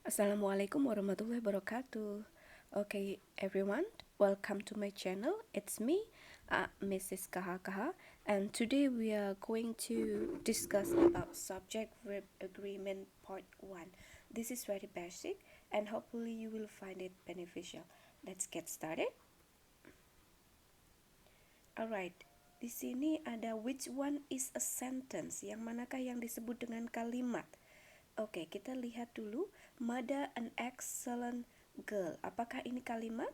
Assalamualaikum warahmatullahi wabarakatuh. Okay, everyone, welcome to my channel. It's me, Mrs. Kaha, and today we are going to discuss about subject-verb agreement part 1. This is very basic, and hopefully you will find it beneficial. Let's get started. Alright, di sini ada which one is a sentence. Yang manakah yang disebut dengan kalimat? Oke, kita lihat dulu. Mada an excellent girl. Apakah ini kalimat?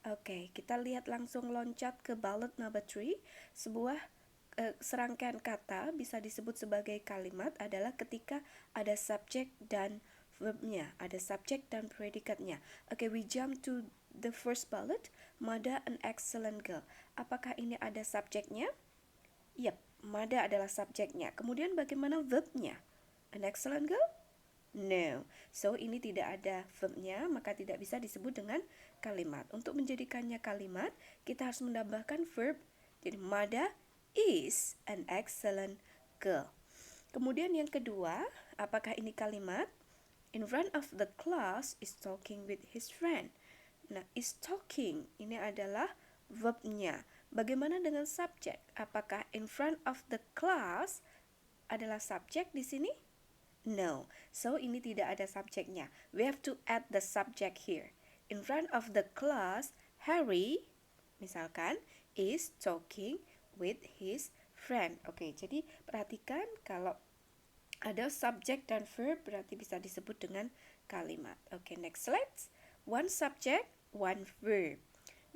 Oke, kita lihat langsung loncat ke bullet number 3. Sebuah serangkaian kata bisa disebut sebagai kalimat adalah ketika ada subjek dan verbnya, ada subjek dan predikatnya. Oke, we jump to the first bullet. Mada an excellent girl. Apakah ini ada subjeknya? Yap, Mada adalah subjeknya. Kemudian bagaimana verbnya? An excellent girl? No. So, ini tidak ada verbnya, maka tidak bisa disebut dengan kalimat. Untuk menjadikannya kalimat, kita harus menambahkan verb. Jadi, Mada is an excellent girl. Kemudian yang kedua, apakah ini kalimat? In front of the class is talking with his friend. Nah, is talking ini adalah verbnya. Bagaimana dengan subjek? Apakah in front of the class adalah subjek di sini? No, so ini tidak ada subjeknya. We have to add the subject here. In front of the class, Harry, misalkan, is talking with his friend. Oke, jadi perhatikan kalau ada subject dan verb berarti bisa disebut dengan kalimat. Oke, next slide. One subject, one verb.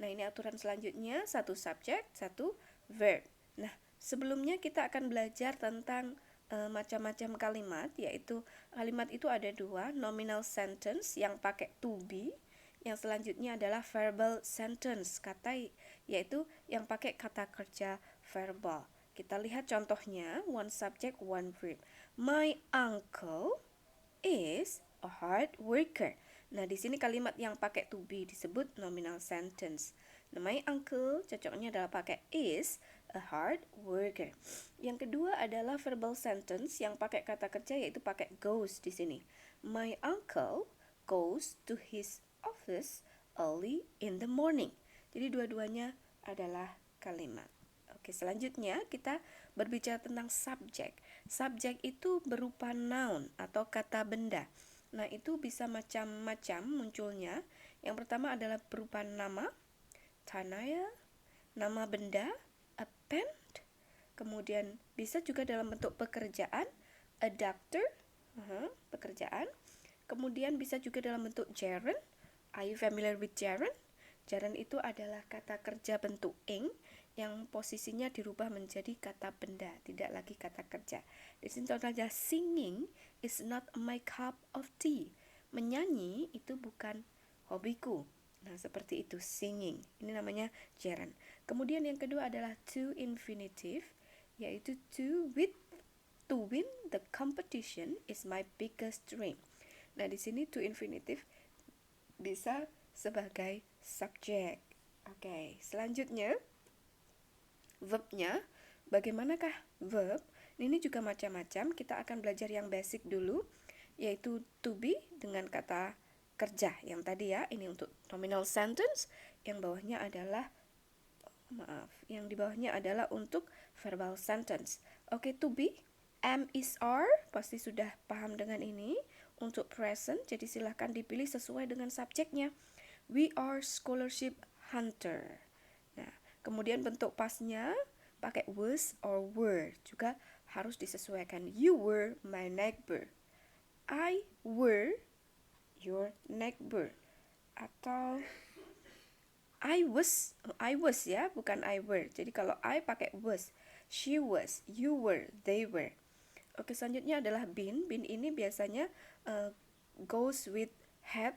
Nah, ini aturan selanjutnya, satu subject, satu verb. Nah, sebelumnya kita akan belajar tentang macam-macam kalimat, yaitu kalimat itu ada dua, nominal sentence yang pakai to be, yang selanjutnya adalah verbal sentence, yaitu yang pakai kata kerja verbal. Kita lihat contohnya, one subject, one verb. My uncle is a hard worker. Nah, di sini kalimat yang pakai to be disebut nominal sentence. Nah, my uncle cocoknya adalah pakai is a hard worker. Yang kedua adalah verbal sentence yang pakai kata kerja, yaitu pakai goes di sini. My uncle goes to his office early in the morning. Jadi dua-duanya adalah kalimat. Oke, selanjutnya kita berbicara tentang subjek. Subjek itu berupa noun atau kata benda. Nah, itu bisa macam-macam munculnya. Yang pertama adalah berupa nama, tanaya, nama benda, a pen. Kemudian bisa juga dalam bentuk pekerjaan, a doctor, pekerjaan. Kemudian bisa juga dalam bentuk gerund. Are you familiar with gerund? Gerund itu adalah kata kerja bentuk ing yang posisinya dirubah menjadi kata benda, tidak lagi kata kerja. Di sini contohnya, singing is not my cup of tea. Menyanyi itu bukan hobiku. Nah, seperti itu, singing. Ini namanya gerund. Kemudian yang kedua adalah to infinitive, yaitu to win the competition is my biggest dream. Nah, di sini to infinitive bisa sebagai subjek. Oke, selanjutnya verbnya. Bagaimanakah verb? Ini juga macam-macam. Kita akan belajar yang basic dulu, yaitu to be dengan kata kerja yang tadi ya. Ini untuk nominal sentence. Yang bawahnya adalah yang di bawahnya adalah untuk verbal sentence. Oke, to be, am is are, pasti sudah paham dengan ini. Untuk present, jadi silahkan dipilih sesuai dengan subjeknya. We are scholarship hunter. Nah, kemudian bentuk pasnya pakai was or were, juga harus disesuaikan. You were my neighbor. I were your neighbor. Atau I was ya, bukan I were. Jadi kalau I pakai was, she was, you were, they were. Oke, selanjutnya adalah been. Been ini biasanya goes with had,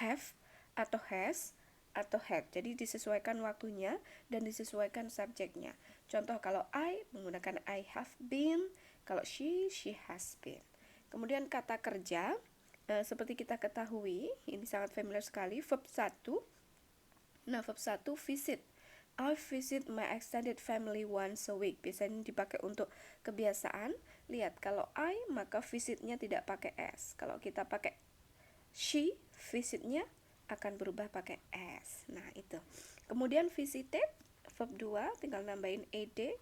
have, atau has, atau had. Jadi disesuaikan waktunya dan disesuaikan subjeknya. Contoh kalau I menggunakan I have been, kalau she has been. Kemudian kata kerja, seperti kita ketahui, ini sangat familiar sekali, verb 1. Nah, verb 1 visit. I visit my extended family once a week. Biasanya dipakai untuk kebiasaan. Lihat, kalau I maka visitnya tidak pakai S. Kalau kita pakai she, visitnya akan berubah pakai S. Nah, itu. Kemudian visited, verb 2, tinggal nambahin ed.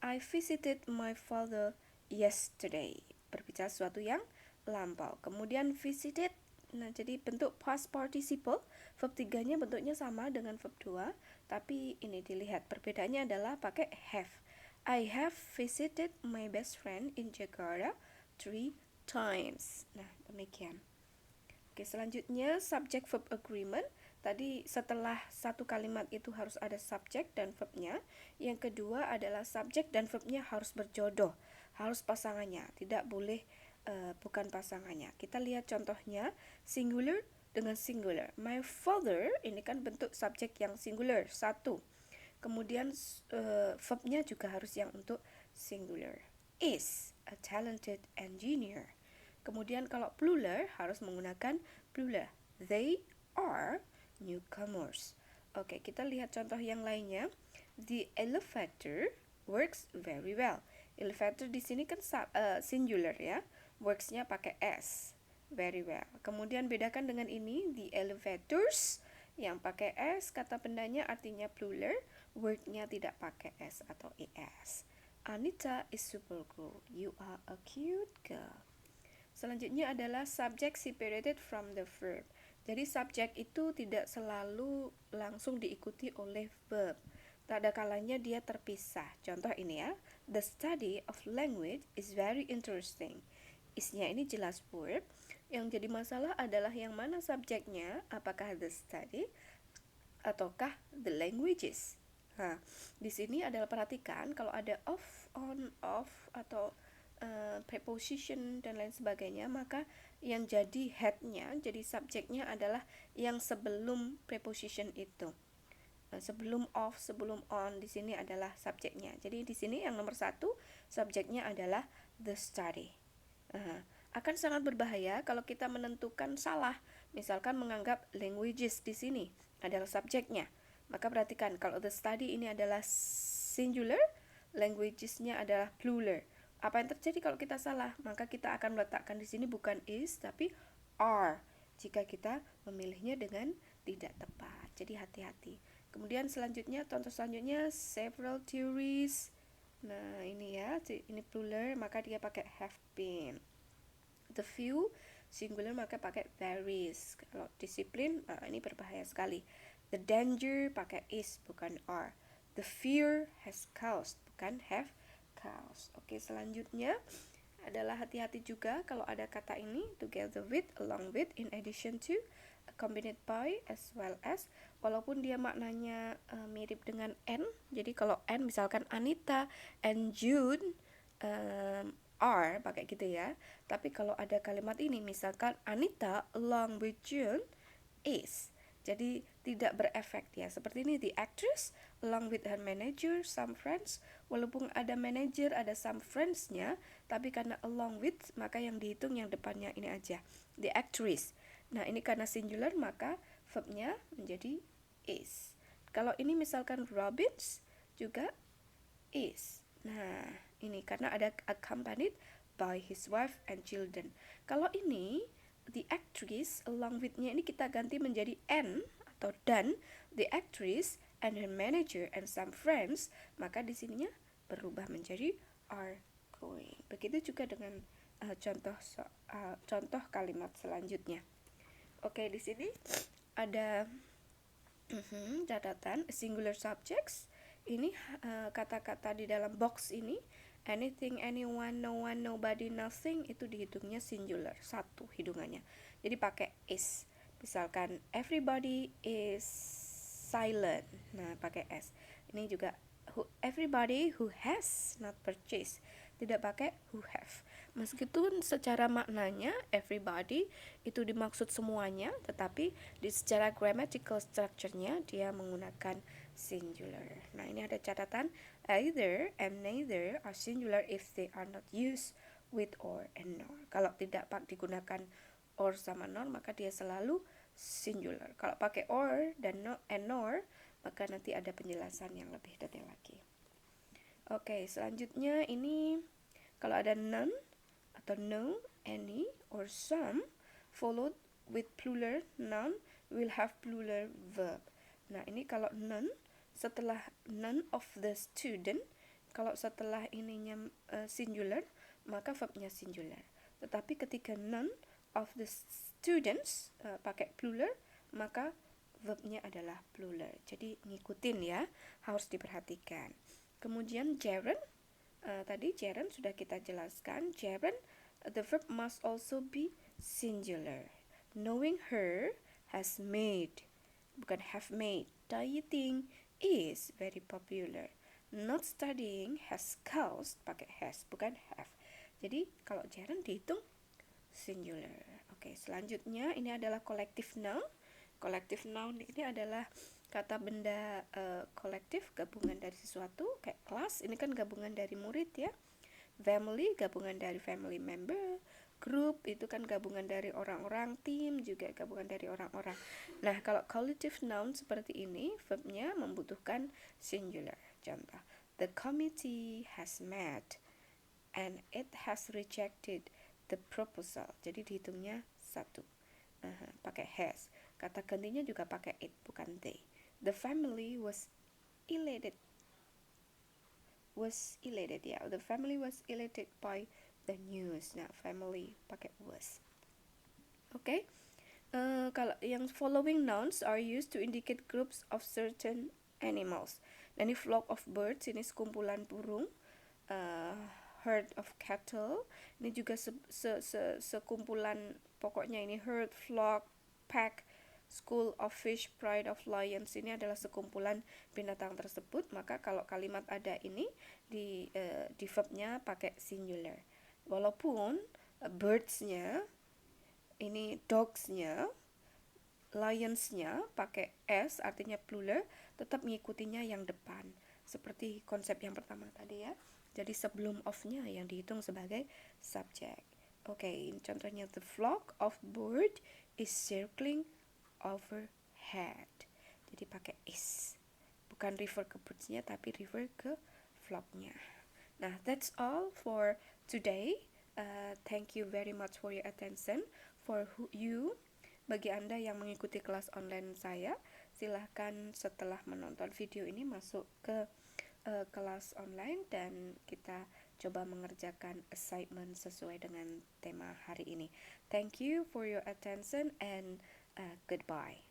I visited my father yesterday. Berbicara sesuatu yang lampau. Kemudian visited, nah jadi bentuk past participle. Verb 3-nya bentuknya sama dengan verb 2, tapi ini dilihat perbedaannya adalah pakai have. I have visited my best friend in Jakarta 3 times. Nah, demikian. Oke, selanjutnya subject verb agreement. Tadi setelah satu kalimat itu harus ada subject dan verbnya. Yang kedua adalah subject dan verbnya harus berjodoh, harus pasangannya, tidak boleh bukan pasangannya. Kita lihat contohnya, singular dengan singular. My father, ini kan bentuk subjek yang singular, satu. Kemudian verbnya juga harus yang untuk singular. Is a talented engineer. Kemudian kalau plural harus menggunakan plural. They are newcomers. Oke, kita lihat contoh yang lainnya. The elevator works very well. Elevator di sini kan singular ya. Works-nya pakai S. Very well. Kemudian bedakan dengan ini, the elevators yang pakai S, kata bendanya artinya plural, word-nya tidak pakai S atau ES. Anita is super cool. You are a cute girl. Selanjutnya adalah subject separated from the verb. Jadi subjek itu tidak selalu langsung diikuti oleh verb. Tak ada kalanya dia terpisah. Contoh ini ya, the study of language is very interesting. Isnya ini jelas verb. Yang jadi masalah adalah yang mana subjeknya, apakah the study ataukah the languages. Nah, di sini adalah perhatikan kalau ada off atau preposition dan lain sebagainya, maka yang jadi headnya, jadi subjeknya adalah yang sebelum preposition itu. Sebelum off, sebelum on, di sini adalah subjeknya. Jadi di sini yang nomor 1 subjeknya adalah the study. Akan sangat berbahaya kalau kita menentukan salah, misalkan menganggap languages di sini adalah subjeknya. Maka perhatikan kalau the study ini adalah singular, languages-nya adalah plural. Apa yang terjadi kalau kita salah? Maka kita akan meletakkan di sini bukan is tapi are jika kita memilihnya dengan tidak tepat. Jadi hati-hati. Kemudian selanjutnya, contoh selanjutnya several theories. Nah, ini ya, ini plural maka dia pakai have been. The few singular maka pakai varies. Kalau disiplin, ini berbahaya sekali. The danger pakai is bukan are. The fear has caused bukan have caused. Oke, selanjutnya adalah hati-hati juga kalau ada kata ini together with, along with, in addition to, accompanied by, as well as. Walaupun dia maknanya mirip dengan and. Jadi kalau and misalkan Anita and June are pakai gitu ya. Tapi kalau ada kalimat ini misalkan Anita along with June is, jadi tidak berefek ya. Seperti ini, the actress along with her manager, some friends. Walaupun ada manager, ada some friends-nya, tapi karena along with maka yang dihitung yang depannya ini aja, the actress. Nah, ini karena singular maka verbnya menjadi is. Kalau ini misalkan Robbins juga is. Nah, ini karena ada accompanied by his wife and children. Kalau ini the actress along with-nya ini kita ganti menjadi and atau dan, the actress and her manager and some friends, maka di sininya berubah menjadi are going. Begitu juga dengan contoh kalimat selanjutnya. Oke, di sini ada catatan singular subjects. Ini kata-kata di dalam box ini, anything, anyone, no one, nobody, nothing, itu dihitungnya singular, satu hitungannya. Jadi pakai is. Misalkan everybody is silent, nah pakai s. Ini juga everybody who has not purchased, tidak pakai who have. Meskipun secara maknanya everybody itu dimaksud semuanya, tetapi secara grammatical structure-nya dia menggunakan singular. Nah, ini ada catatan, either and neither are singular if they are not used with or and nor. Kalau tidak digunakan or sama nor, maka dia selalu singular. Kalau pakai or dan no and nor, maka nanti ada penjelasan yang lebih detail lagi. Oke, selanjutnya ini Kalau ada none atau no, any, or some followed with plural noun will have plural verb. Nah, ini kalau none, setelah none of the student, kalau setelah ininya singular, maka verbnya singular. Tetapi ketika none of the students pakai plural, maka verbnya adalah plural. Jadi ngikutin ya, harus diperhatikan. Kemudian gerund, tadi gerund sudah kita jelaskan. Gerund, the verb must also be singular. Knowing her has made, bukan have made. Dieting is very popular. Not studying has caused, pakai has, bukan have. Jadi kalau gerund dihitung singular. Oke, selanjutnya ini adalah collective noun. Collective noun ini adalah kata benda kolektif, gabungan dari sesuatu, kayak kelas, ini kan gabungan dari murid ya. Family, gabungan dari family member. Group, itu kan gabungan dari orang-orang. Team, juga gabungan dari orang-orang. Nah, kalau collective noun seperti ini, verbnya membutuhkan singular. Contoh, the committee has met and it has rejected the proposal. Jadi dihitungnya satu. Pakai has. Kata gantinya juga pakai it, bukan they. The family was elated. Ya. The family was elated by the news. Nah, family pakai was. Oke. Kalau yang following nouns are used to indicate groups of certain animals. Nah, ini flock of birds, ini sekumpulan burung. Herd of cattle, ini juga sekumpulan, pokoknya ini herd, flock, pack, school of fish, pride of lions, ini adalah sekumpulan binatang tersebut. Maka kalau kalimat ada ini di verbnya pakai singular. Walaupun birds-nya, ini dogs-nya, lions-nya pakai s, artinya plural, tetap mengikutinya yang depan. Seperti konsep yang pertama tadi ya. Jadi sebelum of-nya yang dihitung sebagai subject. Oke, ini contohnya, the flock of bird is circling overhead. Jadi pakai is. Bukan refer ke birds-nya, tapi refer ke flock-nya. Nah, that's all for today. Thank you very much for your attention. For you, bagi Anda yang mengikuti kelas online saya, silahkan setelah menonton video ini masuk ke kelas online dan kita coba mengerjakan assignment sesuai dengan tema hari ini. Thank you for your attention and goodbye.